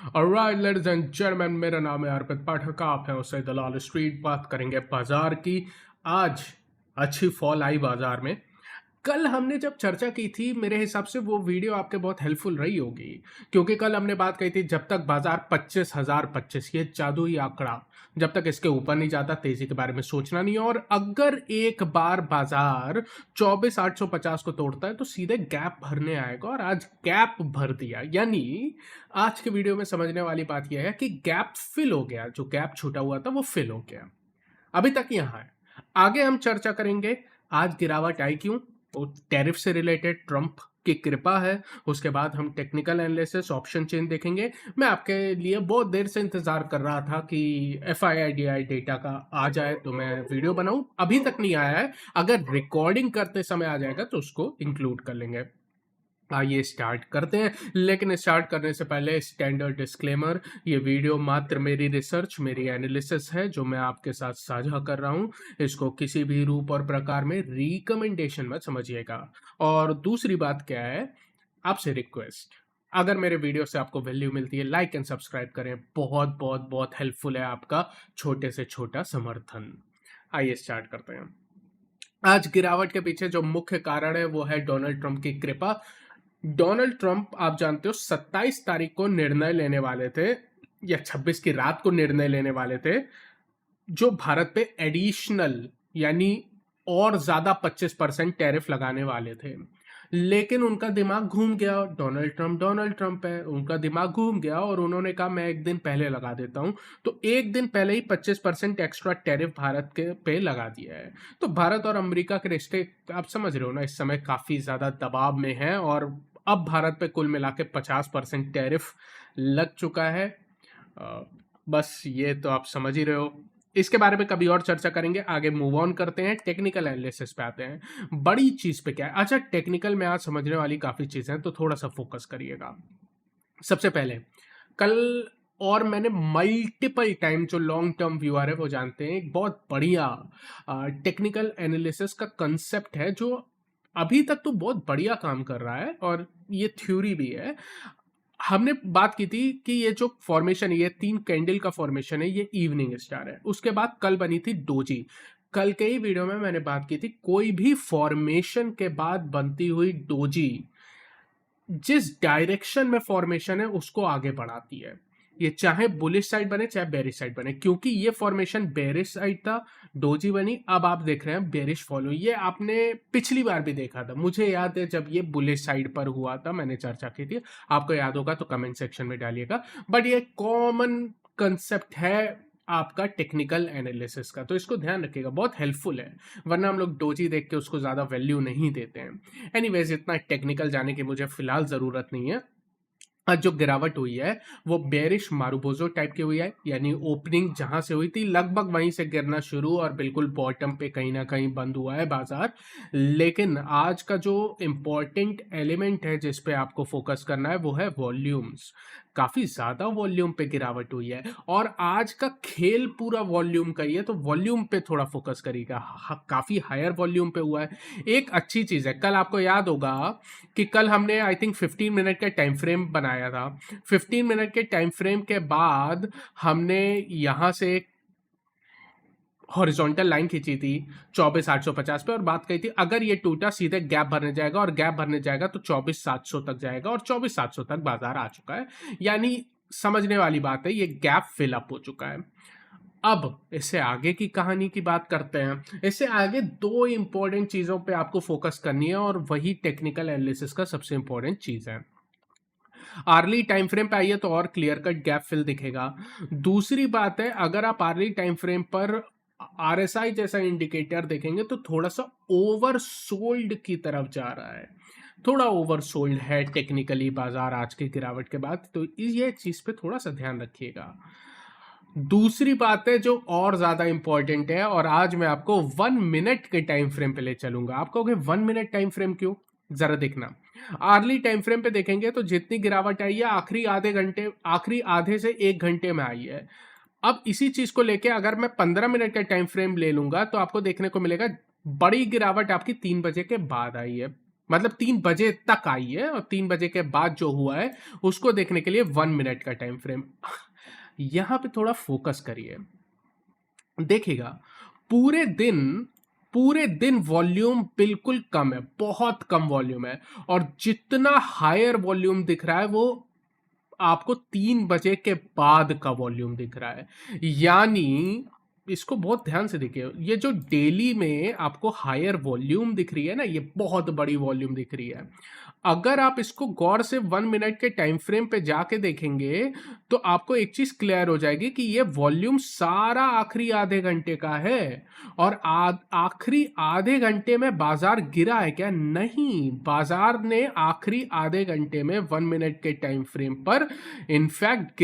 Alright ladies and gentleman, मेरा नाम है अर्पित पाठक। आप हैं उससे दलाल स्ट्रीट। बात करेंगे बाजार की। आज अच्छी फॉल आई बाजार में। कल हमने जब चर्चा की थी, मेरे हिसाब से वो वीडियो आपके बहुत हेल्पफुल रही होगी, क्योंकि कल हमने बात कही थी जब तक बाजार 25,025, ये जादुई आंकड़ा, जब तक इसके ऊपर नहीं जाता तेजी के बारे में सोचना नहीं है। और अगर एक बार बाजार 24,850 को तोड़ता है तो सीधे गैप भरने आएगा, और आज गैप भर दिया। यानी आज के वीडियो में समझने वाली बात यह है कि गैप फिल हो गया, जो गैप छूटा हुआ था वो फिल हो गया। अभी तक यहां है। आगे हम चर्चा करेंगे आज गिरावट आई क्यों, तो टैरिफ से रिलेटेड ट्रंप की कृपा है। उसके बाद हम टेक्निकल एनालिसिस, ऑप्शन चेन देखेंगे। मैं आपके लिए बहुत देर से इंतजार कर रहा था कि FIDI डेटा का आ जाए तो मैं वीडियो बनाऊं, अभी तक नहीं आया है। अगर रिकॉर्डिंग करते समय आ जाएगा तो उसको इंक्लूड कर लेंगे। आइए स्टार्ट करते हैं, लेकिन स्टार्ट करने से पहले स्टैंडर्ड डिस्क्लेमर, ये वीडियो मात्र मेरी रिसर्च, मेरी एनालिसिस है जो मैं आपके साथ साझा कर रहा हूं। इसको किसी भी रूप और प्रकार में रिकमेंडेशन मत समझिएगा। और दूसरी बात क्या है, आपसे रिक्वेस्ट, अगर मेरे वीडियो से आपको वैल्यू मिलती है, लाइक एंड सब्सक्राइब करें। बहुत बहुत बहुत हेल्पफुल है आपका छोटे से छोटा समर्थन। आइए स्टार्ट करते हैं। आज गिरावट के पीछे जो मुख्य कारण है वो है डोनाल्ड ट्रंप की कृपा। डोनाल्ड ट्रंप, आप जानते हो, 27 तारीख को निर्णय लेने वाले थे, या 26 की रात को निर्णय लेने वाले थे, जो भारत पे एडिशनल, यानी और ज्यादा 25% टैरिफ लगाने वाले थे। लेकिन उनका दिमाग घूम गया। डोनाल्ड ट्रंप है, उनका दिमाग घूम गया और उन्होंने कहा मैं एक दिन पहले लगा देता हूं। तो एक दिन पहले ही 25% एक्स्ट्रा टैरिफ भारत के पे लगा दिया है। तो भारत और अमेरिका के रिश्ते, आप समझ रहे हो ना, इस समय काफी ज्यादा दबाव में है, और अब भारत पे कुल मिला के 50% टैरिफ लग चुका है। बस ये तो आप समझ ही रहे हो। इसके बारे में कभी और चर्चा करेंगे। आगे मूव ऑन करते हैं, टेक्निकल एनालिसिस पे आते हैं। बड़ी चीज पे क्या है, अच्छा टेक्निकल में आज समझने वाली काफी चीजें हैं, तो थोड़ा सा फोकस करिएगा। सबसे पहले, कल, और मैंने मल्टीपल टाइम, जो लॉन्ग टर्म व्यूअर है वो जानते हैं, एक बहुत बढ़िया टेक्निकल एनालिसिस का कंसेप्ट है जो अभी तक तो बहुत बढ़िया काम कर रहा है, और ये थ्योरी भी है। हमने बात की थी कि ये जो फॉर्मेशन है, ये 3 कैंडल का फॉर्मेशन है, ये इवनिंग स्टार है। उसके बाद कल बनी थी डोजी। कल के ही वीडियो में मैंने बात की थी, कोई भी फॉर्मेशन के बाद बनती हुई डोजी जिस डायरेक्शन में फॉर्मेशन है उसको आगे बढ़ाती है, ये चाहे बुलिश साइड बने चाहे बेरिश साइड बने। क्योंकि ये फॉर्मेशन बेरिश साइड था, डोजी बनी, अब आप देख रहे हैं बेरिश फॉलो। ये आपने पिछली बार भी देखा था, मुझे याद है जब ये बुलिश साइड पर हुआ था, मैंने चर्चा की थी। आपको याद होगा तो कमेंट सेक्शन में डालिएगा। बट ये कॉमन कंसेप्ट है आपका टेक्निकल एनालिसिस का, तो इसको ध्यान रखिएगा, बहुत हेल्पफुल है। वरना हम लोग डोजी देख के उसको ज्यादा वैल्यू नहीं देते हैं। एनीवेज, इतना टेक्निकल जाने की मुझे फिलहाल जरूरत नहीं है। आज जो गिरावट हुई है वो बेरिश मारुबोजो टाइप की हुई है, यानी ओपनिंग जहां से हुई थी लगभग वहीं से गिरना शुरू, और बिल्कुल बॉटम पे कहीं ना कहीं बंद हुआ है बाजार। लेकिन आज का जो इंपॉर्टेंट एलिमेंट है जिस पे आपको फोकस करना है वो है वॉल्यूम्स। काफी ज्यादा वॉल्यूम पे गिरावट हुई है, और आज का खेल पूरा वॉल्यूम का ही है, तो वॉल्यूम पे थोड़ा फोकस करिएगा। काफी हायर वॉल्यूम पे हुआ है। एक अच्छी चीज है, कल आपको याद होगा कि कल हमने आई थिंक 15 मिनट का टाइम फ्रेम बनाया था। 15 मिनट के टाइम फ्रेम के बाद हमने यहां से हॉरिजॉन्टल लाइन खींची थी 24,850 पे, और बात कही थी अगर ये टूटा सीधे गैप भरने जाएगा, और गैप भरने जाएगा तो 24,700 तक जाएगा, और 24,700 तक बाजार आ चुका है। यानी समझने वाली बात है, ये गैप फिल अप हो चुका है। अब इससे आगे की कहानी की बात करते हैं। इससे आगे 2 इंपॉर्टेंट चीजों पे आपको फोकस करनी है, और वही टेक्निकल एनालिसिस का सबसे इंपॉर्टेंट चीज है। आर्ली टाइम फ्रेम पे आइए तो और क्लियर कट गैप फिल दिखेगा। दूसरी बात है, अगर आप आर्ली टाइम फ्रेम पर RSI जैसा इंडिकेटर देखेंगे तो थोड़ा सा ओवरसोल्ड की तरफ जा रहा है, थोड़ा ओवरसोल्ड है टेक्निकली बाजार आज की गिरावट के बाद, तो ये चीज पे थोड़ा सा ध्यान रखिएगा। दूसरी बात है जो और ज्यादा इंपॉर्टेंट है, और आज मैं आपको 1 मिनट के टाइम फ्रेम पे ले चलूंगा। आप कहोगे 1 मिनट टाइम फ्रेम क्यों, जरा देखना। आर्ली टाइम फ्रेम पे देखेंगे तो जितनी गिरावट आई है आखिरी आधे घंटे, आखिरी आधे से 1 घंटे में आई है। अब इसी चीज को लेके अगर मैं 15 मिनट का टाइम फ्रेम ले लूंगा तो आपको देखने को मिलेगा बड़ी गिरावट आपकी 3 बजे के बाद आई है। मतलब 3 बजे तक आई है और 3 बजे के बाद जो हुआ है उसको देखने के लिए 1 मिनट का टाइम फ्रेम। यहां पे थोड़ा फोकस करिए, देखिएगा पूरे दिन वॉल्यूम बिल्कुल कम है, बहुत कम वॉल्यूम है, और जितना हायर वॉल्यूम दिख रहा है वो आपको 3 बजे के बाद का वॉल्यूम दिख रहा है। यानी इसको बहुत ध्यान से देखिए, ये जो डेली में आपको हायर वॉल्यूम दिख रही है ना, ये बहुत बड़ी वॉल्यूम दिख रही है। अगर आप इसको गौर से 1 मिनट के टाइम फ्रेम पे जाके देखेंगे तो आपको एक चीज क्लियर हो जाएगी कि ये वॉल्यूम सारा आखिरी आधे घंटे का है। और आखिरी आधे घंटे में बाजार गिरा है क्या? नहीं, बाजार ने आखिरी आधे घंटे में 1 मिनट के टाइम फ्रेम पर इनफैक्ट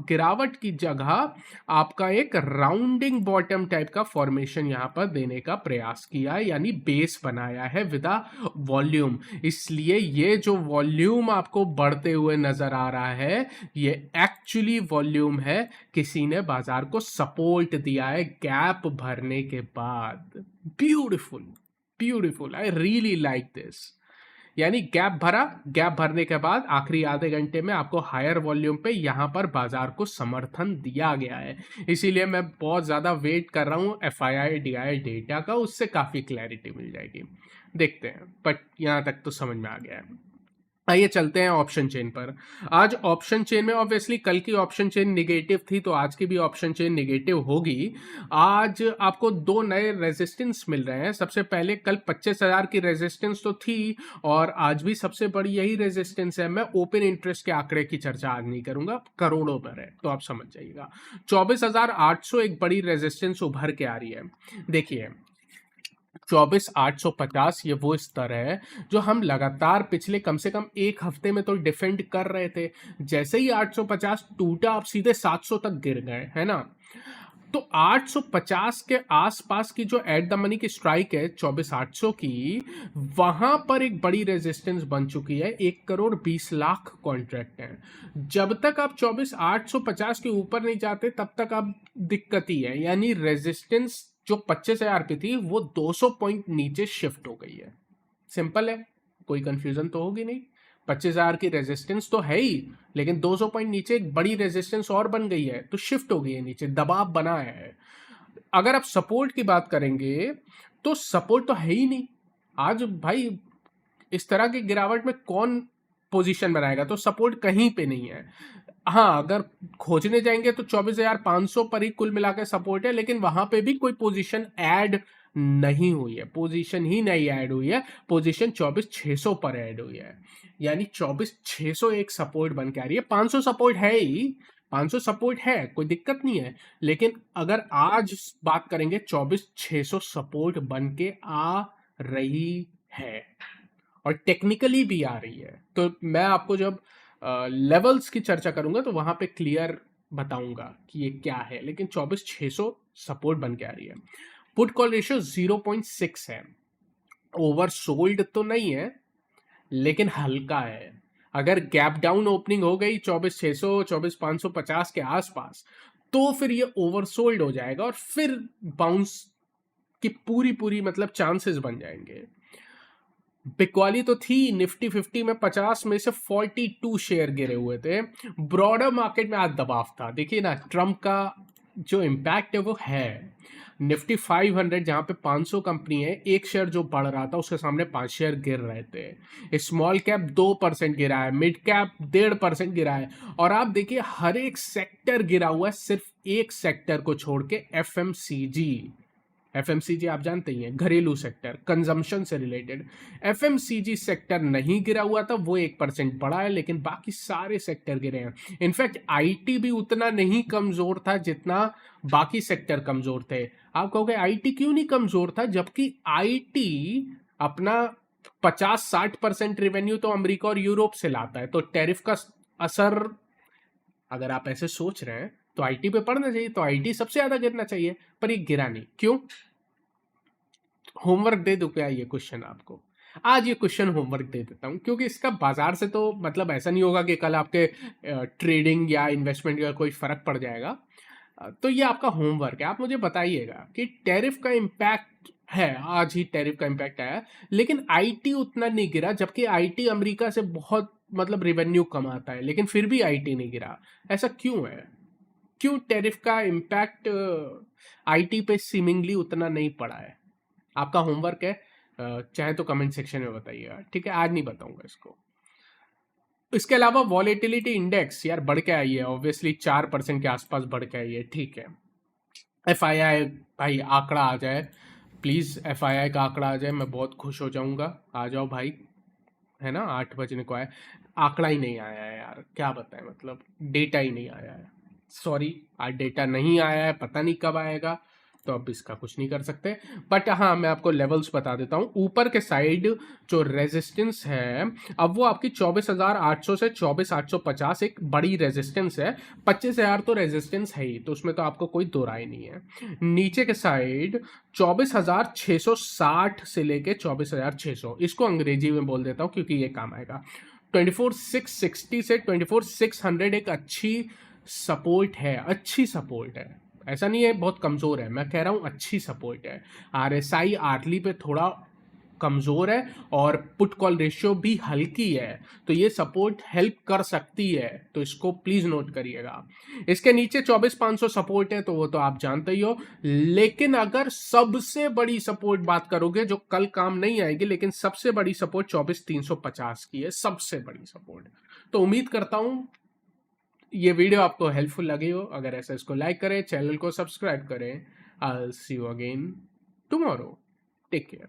गिरावट की जगह आपका एक राउंडिंग बॉटम टाइप का फॉर्मेशन यहां पर देने का प्रयास किया है, यानी बेस बनाया है विद वॉल्यूम। इसलिए ये जो वॉल्यूम आपको बढ़ते हुए नजर आ रहा है, ये एक्चुअली वॉल्यूम है, किसी ने बाजार को सपोर्ट दिया है गैप भरने के बाद। Beautiful, beautiful, I really like this. यानी गैप भरा, गैप भरने के बाद आखिरी आधे घंटे में आपको हायर वॉल्यूम पे यहां पर बाजार को समर्थन दिया गया है। इसीलिए मैं बहुत ज्यादा वेट कर रहा हूं FII DI डेटा का, उससे काफी क्लैरिटी मिल जाएगी। देखते हैं, बट यहां तक तो समझ में आ गया है। आइए चलते हैं ऑप्शन चेन पर। आज ऑप्शन चेन में ऑब्वियसली कल की ऑप्शन चेन निगेटिव थी, तो आज की भी ऑप्शन चेन निगेटिव होगी। आज आपको 2 नए रेजिस्टेंस मिल रहे हैं। सबसे पहले कल 25,000 की रेजिस्टेंस तो थी, और आज भी सबसे बड़ी यही रेजिस्टेंस है। मैं ओपन इंटरेस्ट के आंकड़े की चर्चा आज नहीं करूंगा, करोड़ों पर है, तो आप समझ जाइएगा। 24,800 एक बड़ी रेजिस्टेंस उभर के आ रही है। देखिए 24,850 ये वो स्तर है जो हम लगातार पिछले कम से कम एक हफ्ते में तो डिफेंड कर रहे थे। जैसे ही 850 टूटा, आप सीधे 700 तक गिर गए, है ना। तो 850 के आसपास की जो एट द मनी की स्ट्राइक है 24,800 की, वहां पर एक बड़ी रेजिस्टेंस बन चुकी है। 1,20,00,000 कॉन्ट्रैक्ट हैं। जब तक आप 24,850 के ऊपर नहीं जाते तब तक आप दिक्कत ही है। यानी रेजिस्टेंस जो 25,000 पे थी वो 200 पॉइंट नीचे शिफ्ट हो गई है। सिंपल है, कोई कंफ्यूजन तो होगी नहीं। 25,000 की रेजिस्टेंस तो है ही, लेकिन 200 पॉइंट नीचे एक बड़ी रेजिस्टेंस और बन गई है, तो शिफ्ट हो गई है नीचे, दबाव बना है। अगर आप सपोर्ट की बात करेंगे तो सपोर्ट तो है ही नहीं। आज भाई इस तरह की गिरावट में कौन पोजीशन बनाएगा? तो सपोर्ट कहीं पे नहीं है। हाँ, अगर खोजने जाएंगे तो 24,500 पर ही कुल मिलाकर सपोर्ट है, लेकिन वहां पे भी कोई पोजीशन ऐड नहीं हुई है, पोजीशन ही नहीं ऐड हुई है। पोजीशन 24,600 पर ऐड हुई है, यानी 24,600 एक सपोर्ट बन के आ रही है। 500 सपोर्ट है ही, 500 सपोर्ट है, कोई दिक्कत नहीं है। लेकिन अगर आज बात करेंगे 24,600 सपोर्ट बन के आ रही है, और टेक्निकली भी आ रही है। तो मैं आपको जब लेवल्स की चर्चा करूंगा तो वहां पे क्लियर बताऊंगा कि ये क्या है। लेकिन 24,600 सपोर्ट बन के आ रही है। पुट कॉल रेशियो 0.6 है। ओवर सोल्ड तो नहीं है, लेकिन हल्का है। अगर गैप डाउन ओपनिंग हो गई 24,600 24,550 के आसपास, तो फिर ये ओवरसोल्ड हो जाएगा और फिर बाउंस की पूरी मतलब चांसेस बन जाएंगे। बिकवाली तो थी, निफ्टी 50 में 50 में से 42 शेयर गिरे हुए थे। ब्रॉडर मार्केट में आज दबाव था। देखिए ना, ट्रम्प का जो इम्पैक्ट है वो है। निफ्टी 500 जहां पे 500 कंपनी है, एक शेयर जो बढ़ रहा था उसके सामने 5 शेयर गिर रहे थे। स्मॉल कैप 2% गिरा है, मिड कैप 1.5% गिरा है, और आप देखिए हर एक सेक्टर गिरा हुआ है, सिर्फ एक सेक्टर को छोड़ के, एफएमसीजी आप जानते ही हैं, घरेलू सेक्टर, कंजम्पशन से रिलेटेड। एफएमसीजी सेक्टर नहीं गिरा हुआ था, वो 1% बढ़ा है, लेकिन बाकी सारे सेक्टर गिरे हैं। इनफैक्ट आईटी भी उतना नहीं कमजोर था जितना बाकी सेक्टर कमजोर थे। आप कहोगे आईटी क्यों नहीं कमजोर था, जबकि आईटी अपना 50-60% रेवेन्यू तो अमेरिका और यूरोप से लाता है। तो टैरिफ का असर, अगर आप ऐसे सोच रहे हैं तो आईटी पे पड़ना चाहिए, तो आईटी सबसे ज्यादा गिरना चाहिए, पर ये गिरा नहीं। क्यों? होमवर्क दे दूं क्या ये क्वेश्चन आपको? आज ये क्वेश्चन होमवर्क दे देता हूं, क्योंकि इसका बाजार से तो मतलब ऐसा नहीं होगा कि कल आपके ट्रेडिंग या इन्वेस्टमेंट का कोई फर्क पड़ जाएगा। तो ये आपका होमवर्क है। आप मुझे बताइएगा कि टैरिफ का इम्पैक्ट है, आज ही टैरिफ का इम्पैक्ट आया, लेकिन आईटी उतना नहीं गिरा, जबकि आईटी अमेरिका से बहुत मतलब रेवेन्यू कमाता है, लेकिन फिर भी आईटी नहीं गिरा। ऐसा क्यों है? क्यों टैरिफ का इम्पैक्ट आईटी पे सीमिंगली उतना नहीं पड़ा है? आपका होमवर्क है, चाहे तो कमेंट सेक्शन में बताइएगा, ठीक है? आज नहीं बताऊंगा इसको। इसके अलावा वॉलेटिलिटी इंडेक्स यार बढ़ के आई है, ऑब्वियसली 4% के आसपास बढ़ के आई है, ठीक है। एफआईआई भाई आंकड़ा आ जाए, प्लीज़ एफआईआई का आंकड़ा आ जाए, मैं बहुत खुश हो जाऊंगा। आ जाओ भाई, है ना? 8 बजने को आए, आंकड़ा ही नहीं आया है यार, क्या बताएं, मतलब डेटा ही नहीं आया है। सॉरी, आज डेटा नहीं आया है, पता नहीं कब आएगा, तो अब इसका कुछ नहीं कर सकते। बट हाँ, मैं आपको लेवल्स बता देता हूँ। ऊपर के साइड जो रेजिस्टेंस है, अब वो आपकी 24,800 से 24,850 एक बड़ी रेजिस्टेंस है। 25,000 तो रेजिस्टेंस है ही, तो उसमें तो आपको कोई दो राय नहीं है। नीचे के साइड 24,660 से लेके 24,600, इसको अंग्रेजी में बोल देता हूँ क्योंकि ये काम आएगा। 24,660 से 24,600 एक अच्छी सपोर्ट है, अच्छी सपोर्ट है, ऐसा नहीं है बहुत कमज़ोर है, मैं कह रहा हूँ अच्छी सपोर्ट है। आरएसआई आर्ली पे थोड़ा कमज़ोर है और पुट कॉल रेशियो भी हल्की है, तो ये सपोर्ट हेल्प कर सकती है, तो इसको प्लीज़ नोट करिएगा। इसके नीचे 24,500 सपोर्ट है, तो वो तो आप जानते ही हो। लेकिन अगर सबसे बड़ी सपोर्ट बात करोगे जो कल काम नहीं आएगी, लेकिन सबसे बड़ी सपोर्ट 24,350 की है, सबसे बड़ी सपोर्ट। तो उम्मीद करता हूँ ये वीडियो आपको हेल्पफुल लगी हो। अगर ऐसा, इसको लाइक करें, चैनल को सब्सक्राइब करें। I will see you again tomorrow. Take care.